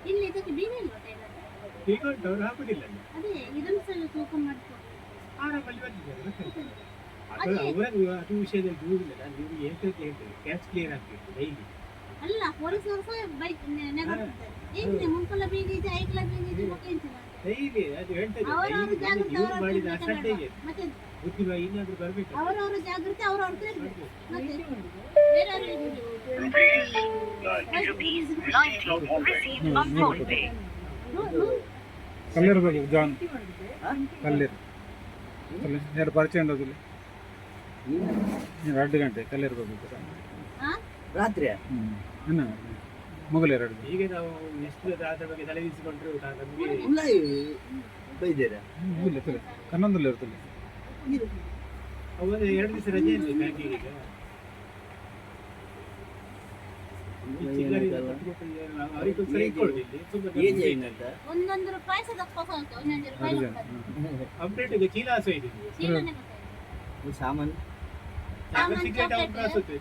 ಇಲ್ಲಿ ಇದಕ್ಕೆ ಬೀಗ ಇಲ್ವಾ ಟೈಲರ್? ಬೀಗ ಉಂಟು, ಅವ್ರು ಹಾಕುದಿಲ್ಲ. ಅದೇ ಇದನ್ನು ಸಹ ತೂಕ ಮಾಡ್ಕೊ. ಆರಾಮಲ್ಲಿ ಬಂದಿದ್ದಾರೆ ಅದು ಅವರದ್ದು ಅದು ವಿಷಯದಲ್ಲಿ ದೂರಿಲ್ಲ. ನಾನು ನಿಮಗೆ ಹೇಳ್ತೇನೆ ಕ್ಯಾಚ್ ಕ್ಲಿಯರ್ ಆಗ್ಬೇಕು ಡೈಲಿ. ಅಲ್ಲ ಪೊಲೀಸರು ಸಹ ಬೈಕ್ ನೆಗಡ್ತಾರೆ. ಏನಿದೆ ಮುಂಕಲ ಬೀಗ ಇದೆ, ಐಕ್ಲ ಬೀಗ ಇದೆ, ಮತ್ತೆ ಎಂತಿಲ್ಲ ಡೈಲಿ ಅದು ಹೇಳ್ತದೆ. ಅವರವರು ಜಾಗೃತಿ ಯೂಸ್ ಮಾಡಿದ ಅಸಡ್ಡೆಗೆ ಮತ್ತೆ ಬುದ್ಧಿ ಇನ್ನಾದ್ರೂ ಬರಬೇಕು. ಅವರವರ ಜಾಗೃತಿ ಅವರವ್ರ ತಿಳ್ಬೇಕು. ಮತ್ತೆ ಬೇರೆಯವರು ಕಲ್ಲೀರ್ ಬೇಕು ಜಾನ್ ಕಲ್ಲೀರ್ ಎರಡು ಪರಿಚಯ ಉಂಟದಿಲ್ಲ 2 ಗಂಟೆ ಕಲ್ಲೀರ್ ಬೇಕು ರಾತ್ರಿ ಮುಗಲ್ 2 ಈಗ ನಾವು ಎಷ್ಟು ಅದ್ರ ಬಗ್ಗೆ ತಲೆಬಿಸಿಕೊಂಡ್ರು ನಮಗೆ ಬೈದೇರಾ ಇಲ್ಲ ಕನ್ನೊಂದಲ್ಲ ಇರ್ತದೆ. ಅವರು 2 ದಿವಸ ರಜೆ ಇರಲಿ ಬ್ಯಾಂಕಿಗೆ. ಒಂದೊಂದು ರೂಪಾಯಿ ಸಹ ದಪ್ಪ ಸಾಕು, ಒಂದೊಂದು ರೂಪಾಯಿ ಅಪ್ಡೇಟ್ ಚೀಲ ಹಸು ಇದೆ ಸಾಮಾನು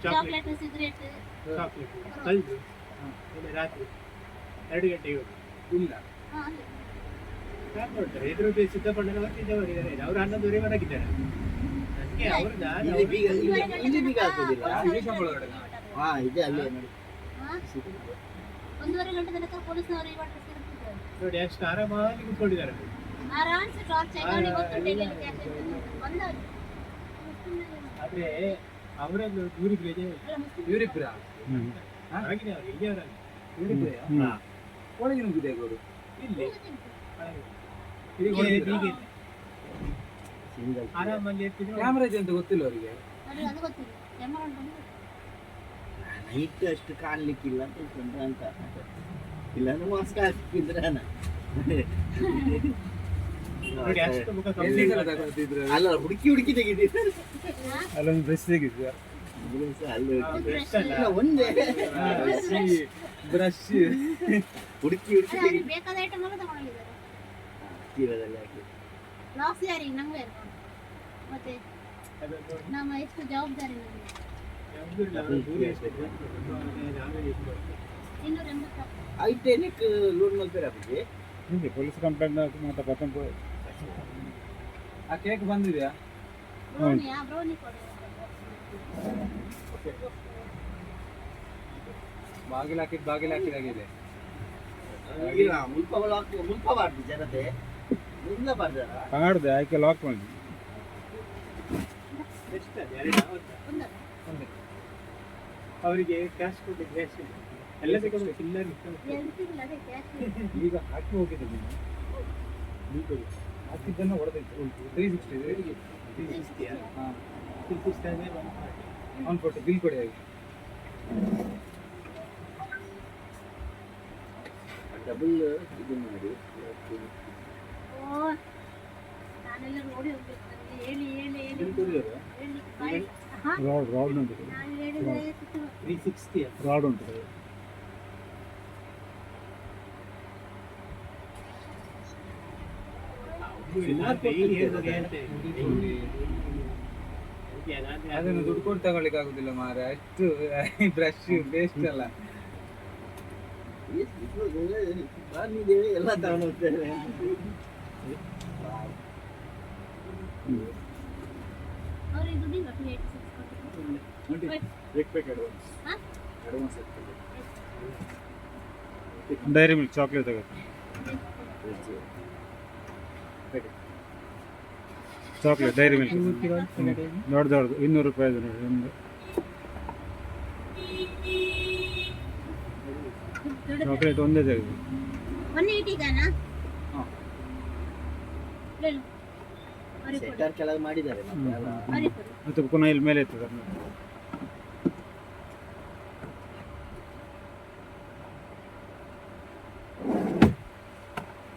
ಚಾಕ್ಲೇಟ್ ಸಿಗರೇಟ್ ಕಲ್ದು ರಾತ್ರಿ 2 ಗಂಟೆಗೆ ಇಲ್ಲ ನೋಡ್ತಾರೆ ಎದುರು ಸಿದ್ದಪಣ್ಣನ ಬರ್ತಿದ್ದವರಿದ್ದಾರೆ. ಅವರು 11 ಮನೆಗಿದ್ದಾರೆ. ನನಗೆ ಅವರು ಬೀಗ ಹಾಕೋದಿಲ್ಲ. ಹಾ ಇದೆ ಅಲ್ಲೇ ನೋಡಿ 1.5 ಗಂಟೆ ತನಕ ಪೊಲೀಸ್ನವರು ಈ ವಾಟರ್ ಸಿಗುತ್ತಿದ್ದಾರೆ ನೋಡಿ ಎಷ್ಟು ಆರಾಮಾಗಿ ಕೂತ್ಕೊಂಡಿದ್ದಾರೆ. ಆರಾಮ್ಸೆ ಟಾರ್ಚ್ ಆಗಿ ಗೊತ್ತುಂಟು ಇಲ್ಲಿ ಕ್ಯಾಶ್ ಬಂದವರು. ಆದ್ರೆ ಅವರನ್ನು ಯೂರಿಬ್ರೆ ಯೂರಿಬ್ರ ಹಾಗೆ ಅವರು ಇಲ್ಲಿಯವರಲ್ಲ ಯೂರಿಬ್ರೆ ಒಳಗೆ ನುಗ್ಗಿದೆ ಅವರು ಇಲ್ಲಿ ಆರಾಮಲ್ಲಿ ಇರ್ತಿದ್ರು. ಕ್ಯಾಮ್ರಾ ಇದೆ ಅಂತ ಗೊತ್ತಿಲ್ಲ ಅವರಿಗೆ. ಅದು ಗೊತ್ತಿಲ್ಲ ಕ್ಯಾಮರಾ ಉಂಟು ನೈಟ್ ಅಷ್ಟು ಕಾಣ್ಲಿಕ್ಕಿಲ್ಲ ಅಂತ ಇಟ್ಕೊಂಡ್ರೆ ಅಂತ ಇಲ್ಲಾಂದ್ರೆ ಮಾಸ್ಕ್ ಹಾಕಿದ್ರೆ ನೋಡಿ ಅಷ್ಟು ಮುಖ ಅಲ್ಲ ಹುಡುಕಿ ತೆಗಿತಿದ್ರು ಅಲ್ಲೊಂದು ಬ್ರಷ್ ತೆಗಿದ್ವಿ ಒಂದೇ ಬ್ರಷ್ ಹುಡುಕಿ ಅಲ್ಲಿ ಬೇಕಾದ ಐಟಮ್ ಎಲ್ಲ ತಗೊಂಡಿದ್ದಾರೆ. ತೀರದಲ್ಲಿ ಹಾಕಿ ಲಾಸ್ ಯಾರಿಗೆ ನಮ್ಗೆ ಮತ್ತೆ ನಮ್ಮ ಎಷ್ಟು ಜವಾಬ್ದಾರಿ ನಮಗೆ. 280 ಐಟೆನಿಕ್ ಲೋನ್ ಮಾಡ್ತಾರೆ ಅದಕ್ಕೆ ಹಿಂಗೆ ಪೊಲೀಸ್ ಕಂಪ್ಲೇಂಟ್ ಮಾತ್ರ ಪತ್ತೊಂದು ಆ ಕೇಕ್ ಬಂದಿದೆಯಾ? ಬ್ರೌನಿ ಕೊಡಿ. ಬಾಗಿಲು ಹಾಕಿದಾಗಿದೆ. ಮುಲ್ಪ ಬಾರ್ದು ಜನತೆ ಮುಲ್ಲ ಬಾರ್ದಾರ ಕಾಡ್ದೆ ಆಯ್ಕೆ ಲಾಕ್ ಮಾಡಿ ಅವರಿಗೆ ಕ್ಯಾಶ್ ಕೊಡ್ಲಿಕ್ಕೆ ಎಲ್ಲ ತಗೊಂಡು ಚಿಲ್ಲರ್ ಈಗ ಹಾಕಿ ಹೋಗಿದ್ದೆ ಹಾಕಿದ್ದನ್ನು ಹೊಡೆದೈತೆ 360 ಹಾಂ 140 ಬಿಲ್ ಕೊಡಿ ಆಗಿ ಡಬಲ್ ಇದು ಮಾಡಿ. ನಾನೆಲ್ಲ ನೋಡಿ ಹೋಗ್ಬೇಕು ಹೇಳಿ ರಾಡ್ ಉಂಟು 360 ರಾಡ್ ಉಂಟು ಅದನ್ನು ದುಡ್ಡು ಕೊಟ್ಟು ತಗೊಳ್ಳಿಕ್ಕೆ ಆಗುದಿಲ್ಲ ಮಾರ ಅಷ್ಟು ಬ್ರಷ್ ಬೇಸ್ಟ್ ಅಲ್ಲ ಎಲ್ಲ ತಗೊಂಡು ಹೋಗ್ತೇವೆ. ಡೈರಿ ಮಿಲ್ಕ್ ಚಾಕ್ಲೇಟ್ ತಗೋ ಚಾಕ್ಲೇಟ್ ಡೈರಿ ಮಿಲ್ಕ್ ದೊಡ್ಡದು 200 ರೂಪಾಯಿ ನೋಡಿ ಒಂದು ಚಾಕ್ಲೇಟ್ ಒಂದೇ ತೆಗೆದು 180 ಗಾನಾ ಹಾ. ಹೇಳು ಅರಿ ಕೊಡು ಸೆಟ್ಟರ್ ಕೆಳಗೆ ಮಾಡಿದ್ದಾರೆ ಮತ್ತೆ ಅಲ್ಲ. ಅರಿ ಕೊಡು ಮತ್ತೆ ಪುನಃ ಇಲ್ಲಿ ಮೇಲೆ ಇರ್ತದೆ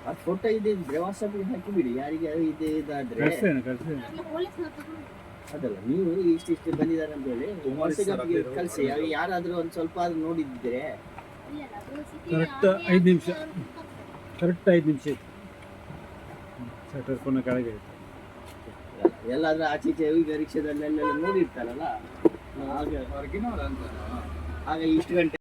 ಆ ಫೋಟೋ ಇದೆ ಇದ್ರೆ ವಾಟ್ಸಪ್ಗೆ ಹಾಕಿ ಬಿಡಿ ಯಾರಿಗೆ ಇದೆ ಇದಾದ್ರೆ ಕಳಿಸ್ತೇನೆ ಅಲ್ಲಿ ಪೊಲೀಸ್ನವ್ರು ತಗೊಂಡು ಅದಲ್ಲ ನೀವು ಇಷ್ಟಿಷ್ಟು ಬಂದಿದ್ದಾರೆ ಅಂತ ಹೇಳಿ ವಾಟ್ಸಪ್ಗೆ ಕಳಿಸಿ ಯಾರಾದ್ರೂ ಒಂದು ಸ್ವಲ್ಪ ಆದ್ರೂ ನೋಡಿದ್ರೆ ಇಲ್ಲ ಅದು ಸಿಟಿ ಕರೆಕ್ಟ್ 5 ನಿಮಿಷ ಕರೆಕ್ಟ್ 5 ನಿಮಿಷ ಇತ್ತು ಶಟರ್ ಪುನಃ ಕೆಳಗೆ ಇತ್ತು ಎಲ್ಲಾದ್ರೂ ಆಚೆ ಈಚೆ ಈಗ ರಿಕ್ಷಾದಲ್ಲೆಲ್ಲ ನೋಡಿರ್ತಾರಲ್ಲ ಆಗ ಹೊರಗಿನವ್ರು ಅಂತ ಆಗ ಇಷ್ಟು ಗಂಟೆ